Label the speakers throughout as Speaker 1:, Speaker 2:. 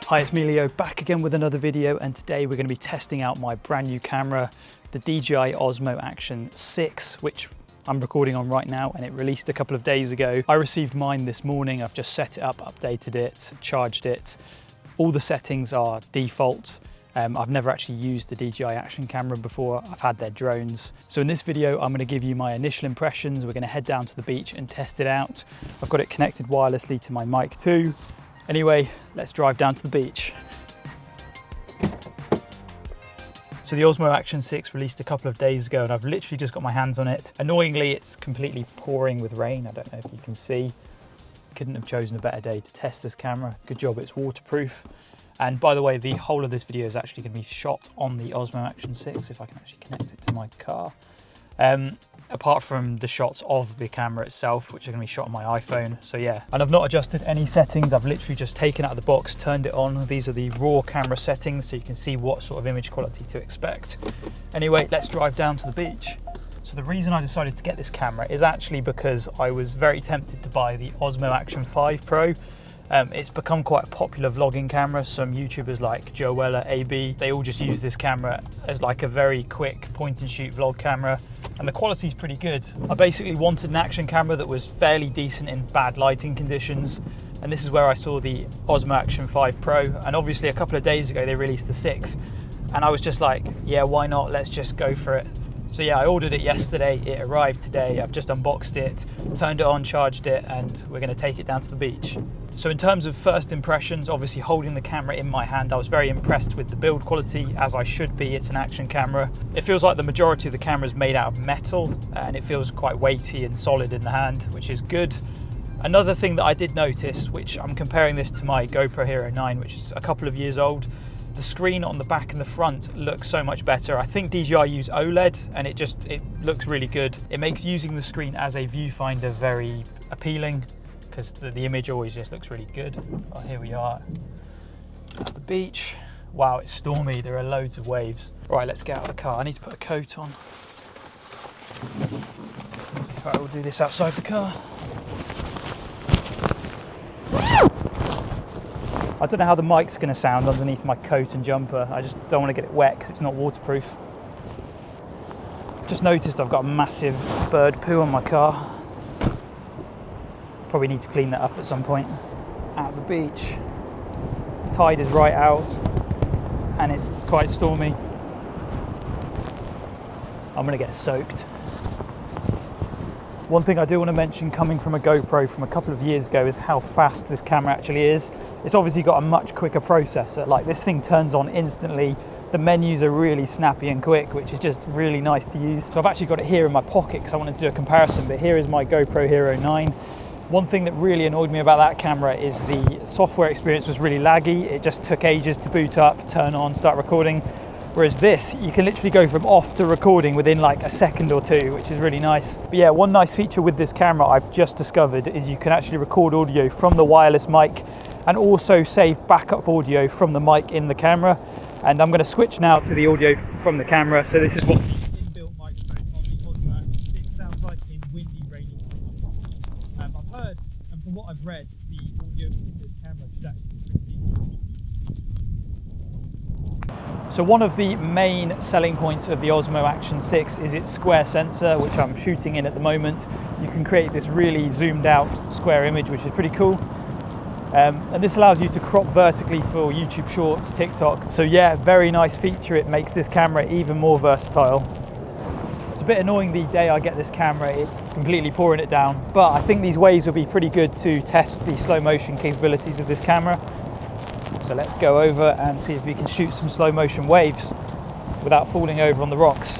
Speaker 1: Hi, it's me Leo, back again with another video, and today we're going to be testing out my brand new camera, the DJI Osmo Action 6, which I'm recording on right now, and it released a couple of days ago. I received mine this morning. I've just set it up, updated it, charged it. All the settings are default. I've never actually used the DJI Action camera before. I've had their drones. So in this video, I'm going to give you my initial impressions. We're going to head down to the beach and test it out. I've got it connected wirelessly to my mic too. Anyway, let's drive down to the beach. So the Osmo Action 6 released a couple of days ago, and I've literally just got my hands on it. Annoyingly, it's completely pouring with rain. I don't know if you can see. Couldn't have chosen a better day to test this camera. Good job it's waterproof. And by the way, the whole of this video is actually going to be shot on the Osmo Action 6, if I can actually connect it to my car. Apart from the shots of the camera itself, which are going to be shot on my iPhone. So yeah, and I've not adjusted any settings. I've literally just taken it out of the box, turned it on. These are the raw camera settings, so you can see what sort of image quality to expect. Anyway, let's drive down to the beach. So the reason I decided to get this camera is actually because I was very tempted to buy the Osmo Action 5 Pro. It's become quite a popular vlogging camera. Some YouTubers like Joella, AB, they all just use this camera as like a very quick point and shoot vlog camera, and the quality is pretty good. I basically wanted an action camera that was fairly decent in bad lighting conditions, and this is where I saw the Osmo Action 5 Pro, and obviously a couple of days ago they released the 6, and I was just like, yeah, why not, let's just go for it. So yeah, I ordered it yesterday, it arrived today, I've just unboxed it, turned it on, charged it, and we're going to take it down to the beach. So in terms of first impressions, obviously holding the camera in my hand, I was very impressed with the build quality, as I should be. It's an action camera. It feels like the majority of the camera is made out of metal, and it feels quite weighty and solid in the hand, which is good. Another thing that I did notice, which I'm comparing this to my GoPro Hero 9, which is a couple of years old, the screen on the back and the front looks so much better. I think DJI use OLED, and it looks really good. It makes using the screen as a viewfinder very appealing, because the image always just looks really good. Oh, here we are at the beach. Wow, it's stormy. There are loads of waves. All right, let's get out of the car. I need to put a coat on. All right, we'll do this outside the car. I don't know how the mic's going to sound underneath my coat and jumper. I just don't want to get it wet because it's not waterproof. Just noticed I've got a massive bird poo on my car. Probably need to clean that up at some point. At the beach, the tide is right out and it's quite stormy. I'm gonna get soaked. One thing I do want to mention, coming from a GoPro from a couple of years ago, is how fast this camera actually is. It's obviously got a much quicker processor. Like, this thing turns on instantly. The menus are really snappy and quick, which is just really nice to use. So I've actually got it here in my pocket because I wanted to do a comparison, but here is my GoPro Hero 9. One thing that really annoyed me about that camera is the software experience was really laggy. It just took ages to boot up, turn on, start recording. Whereas this, you can literally go from off to recording within like a second or two, which is really nice. But yeah, one nice feature with this camera I've just discovered is you can actually record audio from the wireless mic and also save backup audio from the mic in the camera. And I'm going to switch now to the audio from the camera. So this is what the inbuilt microphone on the Osmo Action 6 sounds like in windy, rainy conditions. I've heard, and from what I've read, the audio in this camera should actually be pretty decent. So one of the main selling points of the Osmo Action 6 is its square sensor, which I'm shooting in at the moment. You can create this really zoomed out square image, which is pretty cool. And this allows you to crop vertically for YouTube Shorts, TikTok. So yeah, very nice feature. It makes this camera even more versatile. It's a bit annoying the day I get this camera, it's completely pouring it down, but I think these waves will be pretty good to test the slow motion capabilities of this camera. So let's go over and see if we can shoot some slow motion waves without falling over on the rocks.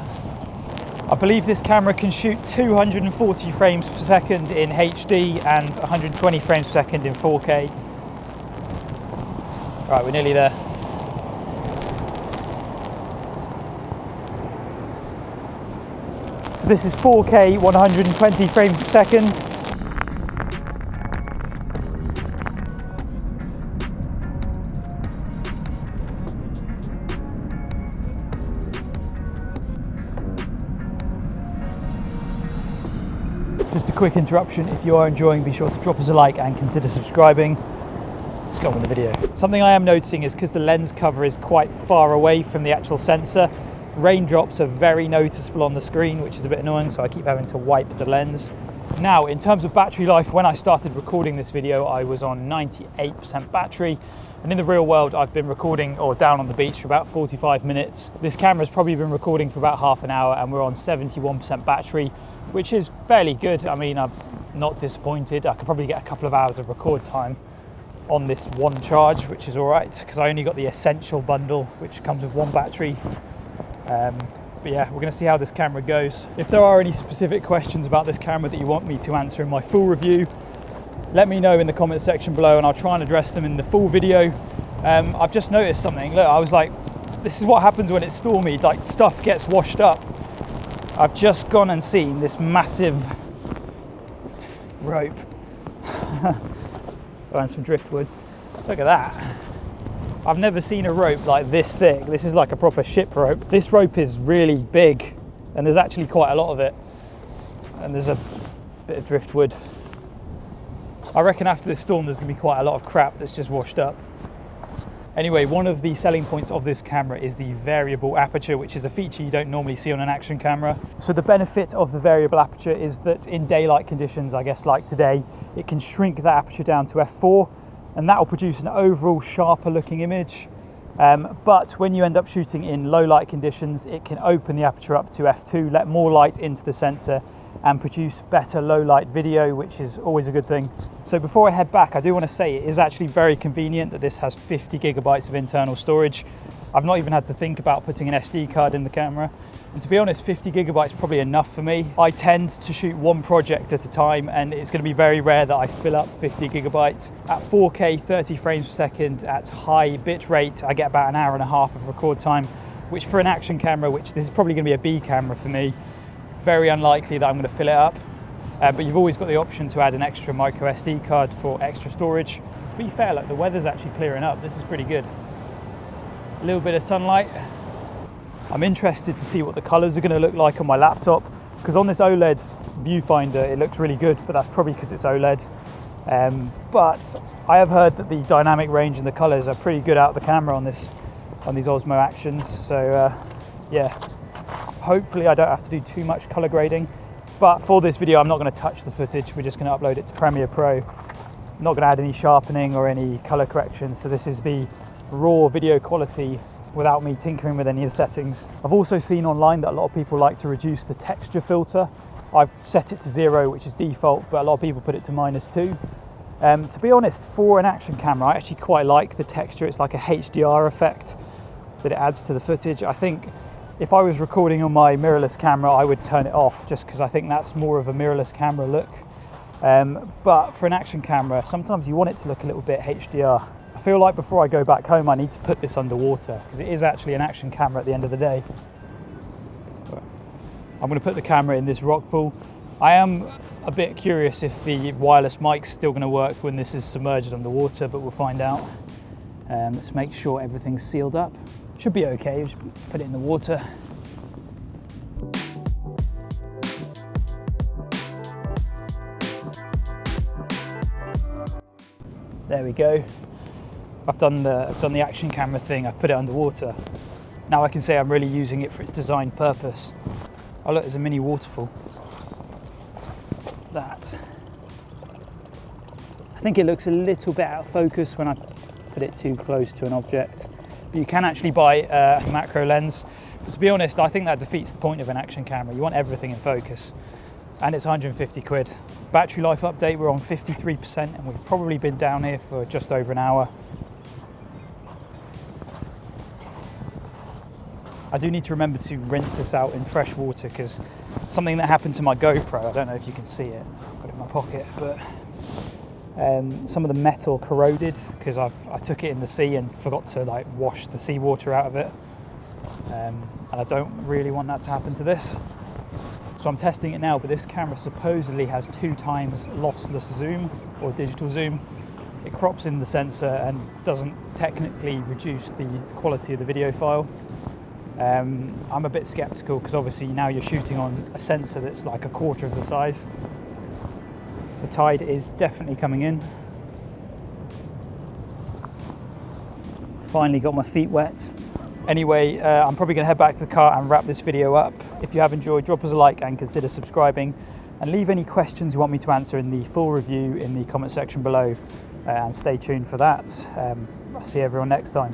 Speaker 1: I believe this camera can shoot 240 frames per second in HD and 120 frames per second in 4K. Right, we're nearly there. So this is 4K, 120 frames per second. Just a quick interruption, if you are enjoying, be sure to drop us a like and consider subscribing. Let's get on with the video. Something I am noticing is because the lens cover is quite far away from the actual sensor, raindrops are very noticeable on the screen, which is a bit annoying, so I keep having to wipe the lens. Now, in terms of battery life, when I started recording this video, I was on 98% battery. And in the real world, I've been recording or down on the beach for about 45 minutes. This camera's probably been recording for about half an hour and we're on 71% battery, which is fairly good. I mean, I'm not disappointed. I could probably get a couple of hours of record time on this one charge, which is all right, because I only got the essential bundle, which comes with one battery. But yeah, we're going to see how this camera goes. If there are any specific questions about this camera that you want me to answer in my full review, let me know in the comment section below and I'll try and address them in the full video. I've just noticed something. Look, I was like, this is what happens when it's stormy, like stuff gets washed up. I've just gone and seen this massive rope and some driftwood. Look at that. I've never seen a rope like this thick. This is like a proper ship rope. This rope is really big and there's actually quite a lot of it. And there's a bit of driftwood. I reckon after this storm there's going to be quite a lot of crap that's just washed up. Anyway, one of the selling points of this camera is the variable aperture, which is a feature you don't normally see on an action camera. So the benefit of the variable aperture is that in daylight conditions, I guess like today, it can shrink that aperture down to f4 and that will produce an overall sharper looking image. But when you end up shooting in low light conditions, it can open the aperture up to f2, let more light into the sensor and produce better low light video, which is always a good thing. So before I head back, I do want to say it is actually very convenient that this has 50 gigabytes of internal storage. I've not even had to think about putting an SD card in the camera. And to be honest, 50 gigabytes is probably enough for me. I tend to shoot one project at a time and it's going to be very rare that I fill up 50 gigabytes. At 4K 30 frames per second at high bit rate, I get about an hour and a half of record time, which for an action camera, which this is probably going to be a B camera for me, very unlikely that I'm going to fill it up. But you've always got the option to add an extra micro SD card for extra storage. To be fair, like the weather's actually clearing up. This is pretty good. A little bit of sunlight. I'm interested to see what the colors are going to look like on my laptop, because on this OLED viewfinder it looks really good, but that's probably because it's OLED. But I have heard that the dynamic range and the colors are pretty good out of the camera on these Osmo Actions. So yeah, hopefully I don't have to do too much color grading. But for this video, I'm not going to touch the footage. We're just going to upload it to Premiere Pro. I'm not going to add any sharpening or any color correction. So this is the raw video quality without me tinkering with any of the settings. I've also seen online that a lot of people like to reduce the texture filter. I've set it to 0, which is default, but a lot of people put it to -2. To be honest, for an action camera, I actually quite like the texture. It's like a HDR effect that it adds to the footage. I think if I was recording on my mirrorless camera, I would turn it off just because I think that's more of a mirrorless camera look. But for an action camera, sometimes you want it to look a little bit HDR. I feel like before I go back home, I need to put this underwater because it is actually an action camera at the end of the day. I'm going to put the camera in this rock pool. I am a bit curious if the wireless mic's still going to work when this is submerged underwater, but we'll find out. Let's make sure everything's sealed up. Should be okay, just put it in the water. There we go. I've done the action camera thing, I've put it underwater. Now I can say I'm really using it for its design purpose. Oh look, there's a mini waterfall. That. I think it looks a little bit out of focus when I put it too close to an object. But you can actually buy a macro lens. But to be honest, I think that defeats the point of an action camera. You want everything in focus. And it's 150 quid. Battery life update, we're on 53% and we've probably been down here for just over an hour. I do need to remember to rinse this out in fresh water because something that happened to my GoPro, I don't know if you can see it, I've got it in my pocket, but some of the metal corroded because I took it in the sea and forgot to like wash the seawater out of it. And I don't really want that to happen to this. So I'm testing it now, but this camera supposedly has 2 times lossless zoom or digital zoom. It crops in the sensor and doesn't technically reduce the quality of the video file. I'm a bit skeptical because obviously now you're shooting on a sensor that's like a quarter of the size. The tide is definitely coming in. Finally got my feet wet. Anyway, I'm probably going to head back to the car and wrap this video up. If you have enjoyed, drop us a like and consider subscribing, and leave any questions you want me to answer in the full review in the comment section below, and stay tuned for that. I'll see everyone next time.